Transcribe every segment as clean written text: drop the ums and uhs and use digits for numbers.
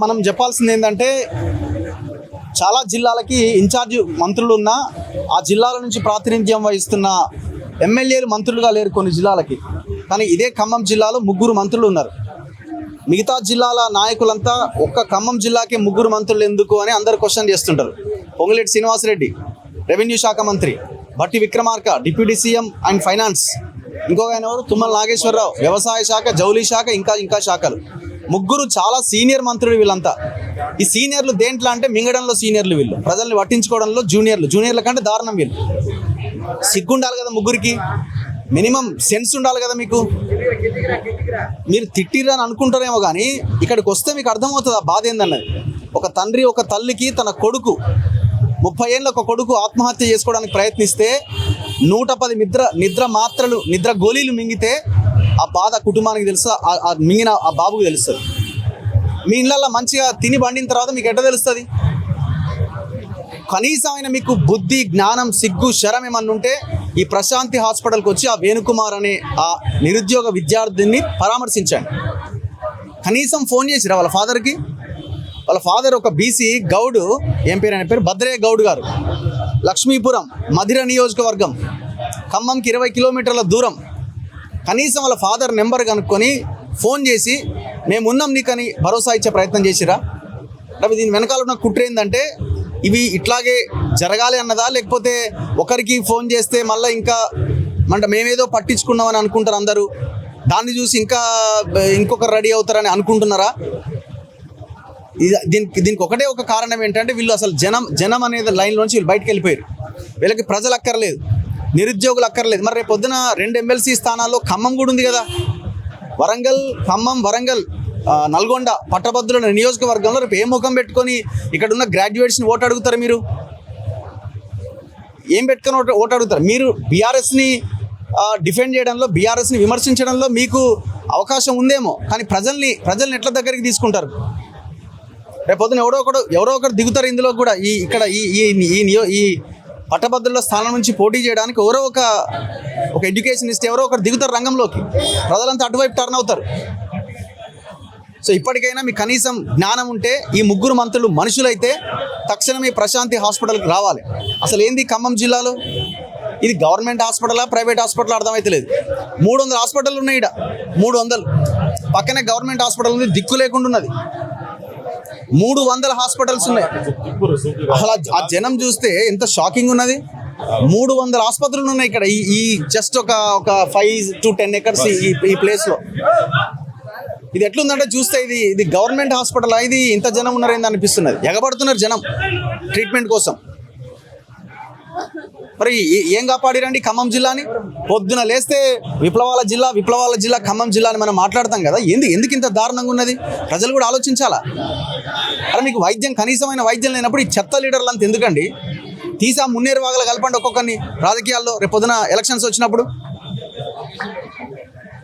మనం చెప్పాల్సింది ఏంటంటే చాలా జిల్లాలకి ఇన్ఛార్జ్ మంత్రులు ఉన్నా ఆ జిల్లాల నుంచి ప్రాతినిధ్యం వహిస్తున్న ఎమ్మెల్యేలు మంత్రులుగా లేరు కొన్ని జిల్లాలకి. కానీ ఇదే ఖమ్మం జిల్లాలో 3 మంత్రులు ఉన్నారు. మిగతా జిల్లాల నాయకులంతా ఒక్క ఖమ్మం జిల్లాకే 3 మంత్రులు ఎందుకు అని అందరు క్వశ్చన్ చేస్తుంటారు. పొంగులేటి శ్రీనివాసరెడ్డి రెవెన్యూ శాఖ మంత్రి, Bhatti Vikramarka deputy CM and finance, ఇంకొక ఆయన ఎవరు తుమ్మల నాగేశ్వరరావు వ్యవసాయ శాఖ, జౌలీ శాఖ, ఇంకా శాఖలు. 3 చాలా సీనియర్ మంత్రులు వీళ్ళంతా. ఈ సీనియర్లు దేంట్లో అంటే మింగడంలో సీనియర్లు వీళ్ళు, ప్రజల్ని పట్టించుకోవడంలో జూనియర్ల కంటే దారుణం వీళ్ళు. సిగ్గుండాలి కదా ముగ్గురికి, మినిమం సెన్స్ ఉండాలి కదా మీకు. మీరు తిట్టిరని అనుకుంటారేమో కానీ ఇక్కడికి వస్తే మీకు అర్థమవుతుంది ఆ బాధ ఏందన్నది. ఒక తండ్రి ఒక తల్లికి తన కొడుకు 30 ఏళ్ళ ఒక కొడుకు ఆత్మహత్య చేసుకోవడానికి ప్రయత్నిస్తే 110 నిద్ర గోళీలు మింగితే ఆ బాధ కుటుంబానికి తెలుసు, మింగిన ఆ బాబుకు తెలుస్తుంది. మీ ఇళ్ళల్లో మంచిగా తిని పండిన తర్వాత మీకు ఎట్లా తెలుస్తుంది? కనీసమైన మీకు బుద్ధి, జ్ఞానం, సిగ్గు, శరం ఏమన్నా ఉంటే ఈ ప్రశాంతి హాస్పిటల్కి వచ్చి ఆ వేణుకుమార్ అనే ఆ నిరుద్యోగ విద్యార్థిని పరామర్శించండి. కనీసం ఫోన్ చేసిరా వాళ్ళ ఫాదర్కి? వాళ్ళ ఫాదర్ ఒక బీసీ గౌడు, ఏం పేరు ఆయన పేరు, భద్రయ్య గౌడ్ గారు, లక్ష్మీపురం మధిర నియోజకవర్గం, ఖమ్మంకి 20 కిలోమీటర్ల దూరం. కనీసం వాళ్ళ ఫాదర్ నెంబర్ కనుక్కొని ఫోన్ చేసి మేమున్నాం నీకని భరోసా ఇచ్చే ప్రయత్నం చేసిరా? అవి దీని వెనకాల ఉన్న కుట్ర ఏంటంటే ఇవి ఇట్లాగే జరగాలి అన్నదా, లేకపోతే ఒకరికి ఫోన్ చేస్తే మళ్ళీ ఇంకా మేమేదో పట్టించుకున్నామని అనుకుంటారు అందరూ, దాన్ని చూసి ఇంకొకరు రెడీ అవుతారని అనుకుంటున్నారా? దీనికి ఒకటే ఒక కారణం ఏంటంటే వీళ్ళు అసలు జనం అనేది లైన్లోంచి వీళ్ళు బయటకు వెళ్ళిపోయారు. వీళ్ళకి ప్రజలు అక్కర్లేదు, నిరుద్యోగులు అక్కర్లేదు. మరి రేపు పొద్దున 2 ఎమ్మెల్సీ స్థానాల్లో ఖమ్మం కూడా ఉంది కదా. ఖమ్మం, వరంగల్, నల్గొండ పట్టభద్రుల నియోజకవర్గంలో రేపు ఏ ముఖం పెట్టుకొని ఇక్కడ ఉన్న గ్రాడ్యుయేట్స్ని ఓటు అడుగుతారు? మీరు ఏం పెట్టుకొని ఓటు అడుగుతారు? మీరు బీఆర్ఎస్ని డిఫెండ్ చేయడంలో, బీఆర్ఎస్ని విమర్శించడంలో మీకు అవకాశం ఉందేమో, కానీ ప్రజల్ని ఎట్లా దగ్గరికి తీసుకుంటారు? రేపు పొద్దున ఎవరో ఒకరు దిగుతారు ఇందులో కూడా. ఈ పట్టభద్రుల స్థానం నుంచి పోటీ చేయడానికి ఎవరో ఒక ఎడ్యుకేషన్ ఇస్తే ఎవరో ఒకరు దిగుతారు రంగంలోకి. ప్రజలంతా అటువైపు టర్న్ అవుతారు. సో ఇప్పటికైనా మీకు కనీసం జ్ఞానం ఉంటే ఈ 3 మంత్రులు మనుషులైతే తక్షణమే ప్రశాంతి హాస్పిటల్కి రావాలి. అసలు ఏంది ఖమ్మం జిల్లాలో? ఇది గవర్నమెంట్ హాస్పిటలా, ప్రైవేట్ హాస్పిటల్ అర్థమైతే లేదు. 300 హాస్పిటల్ ఉన్నాయి ఇక్కడ, 300. పక్కనే గవర్నమెంట్ హాస్పిటల్ ఉంది, దిక్కు లేకుండా ఉన్నది. 300 హాస్పిటల్స్ ఉన్నాయి. అసలు ఆ జనం చూస్తే ఎంత షాకింగ్ ఉన్నది. 300 ఆసుపత్రులు ఉన్నాయి ఇక్కడ, ఈ జస్ట్ ఒక 5 to 10 acres ఈ ప్లేస్లో. ఇది ఎట్లుందంటే చూస్తే ఇది గవర్నమెంట్ హాస్పిటల్, ఇది ఇంత జనం ఉన్నారేంది అనిపిస్తున్నది. ఎగబడుతున్నారు జనం ట్రీట్మెంట్ కోసం. మరి ఏం కాపాడిరండి ఖమ్మం జిల్లాని? పొద్దున లేస్తే విప్లవాల జిల్లా ఖమ్మం జిల్లా అని మనం మాట్లాడతాం కదా. ఎందుకు ఇంత దారుణంగా ఉన్నది? ప్రజలు కూడా ఆలోచించాలా. అరే మీకు కనీసమైన వైద్యం లేనప్పుడు ఈ చెత్త లీడర్లు అంత ఎందుకండి? తీసా మున్నేరు వాగలు కలపండి ఒక్కొక్కరిని రాజకీయాల్లో రేపు పొద్దున ఎలక్షన్స్ వచ్చినప్పుడు.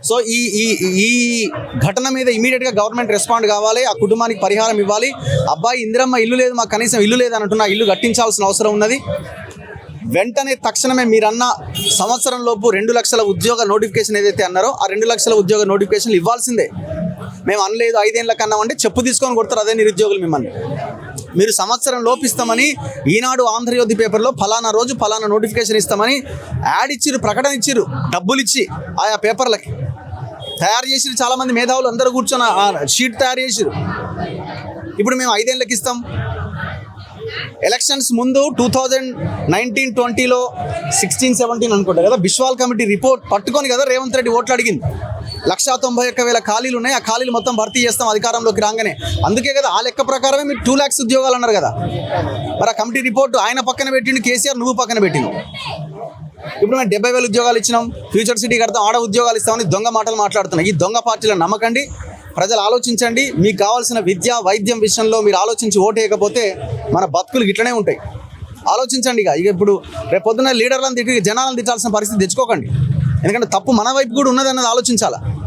సో ఈ ఘటన మీద ఇమీడియట్గా గవర్నమెంట్ రెస్పాండ్ కావాలి, ఆ కుటుంబానికి పరిహారం ఇవ్వాలి. అబ్బాయి ఇందిరమ్మ ఇల్లు లేదు, మాకు కనీసం ఇల్లు లేదు అంటున్నా, ఇల్లు కట్టించాల్సిన అవసరం ఉన్నది. వెంటనే తక్షణమే మీరన్న సంవత్సరం లోపు 2 లక్షల ఉద్యోగ నోటిఫికేషన్ ఏదైతే అన్నారో ఆ 2 లక్షల ఉద్యోగ నోటిఫికేషన్లు ఇవ్వాల్సిందే. మేము అనలేదు 5 ఏళ్ళ కన్నా అంటే చెప్పు తీసుకొని కొడతారు అదే నిరుద్యోగులు మిమ్మల్ని. మీరు సంవత్సరం లోపిస్తామని ఈనాడు ఆంధ్రజ్యోతి పేపర్లో ఫలానా రోజు ఫలానా నోటిఫికేషన్ ఇస్తామని యాడ్ ఇచ్చిర్రు, ప్రకటన ఇచ్చిర్రు, డబ్బులు ఇచ్చి ఆయా పేపర్లకి తయారు చేసిరు. చాలామంది మేధావులు అందరూ కూర్చొని ఆ షీట్ తయారు చేసిరు. ఇప్పుడు మేము 5 ఏళ్ళకి ఇస్తాం. ఎలక్షన్స్ ముందు 2019-20లో 16-17 అనుకుంటా కదా, బిశ్వాల్ కమిటీ రిపోర్ట్ పట్టుకొని కదా రేవంత్ రెడ్డి ఓట్లు అడిగింది. 191,000 ఖాళీలు ఉన్నాయి, ఆ ఖాళీలు మొత్తం భర్తీ చేస్తాం అధికారంలోకి రాగానే. అందుకే కదా ఆ లెక్క ప్రకారమే మీరు 2 lakhs ఉద్యోగాలు అన్నారు కదా. మరి ఆ కమిటీ రిపోర్టు ఆయన పక్కన పెట్టిండు కేసీఆర్, నువ్వు పక్కన పెట్టినావు. ఇప్పుడు మేము 70,000 ఉద్యోగాలు ఇచ్చినాం, ఫ్యూచర్ సిటీ కడతాం, ఆడ ఉద్యోగాలు ఇస్తామని దొంగ మాటలు మాట్లాడుతున్నాం. ఈ దొంగ పార్టీలను నమ్మకండి. ప్రజలు ఆలోచించండి. మీకు కావాల్సిన విద్య, వైద్యం విషయంలో మీరు ఆలోచించి ఓటేయకపోతే మన బతుకులు ఇట్లనే ఉంటాయి. ఆలోచించండి. ఇక ఇప్పుడు రేపు పొద్దున్న లీడర్లను తిట్టి జనాలను తిట్టాల్సిన పరిస్థితి తెచ్చుకోకండి. ఎందుకంటే తప్పు మన వైపు కూడా ఉన్నది అన్నది ఆలోచించాలా.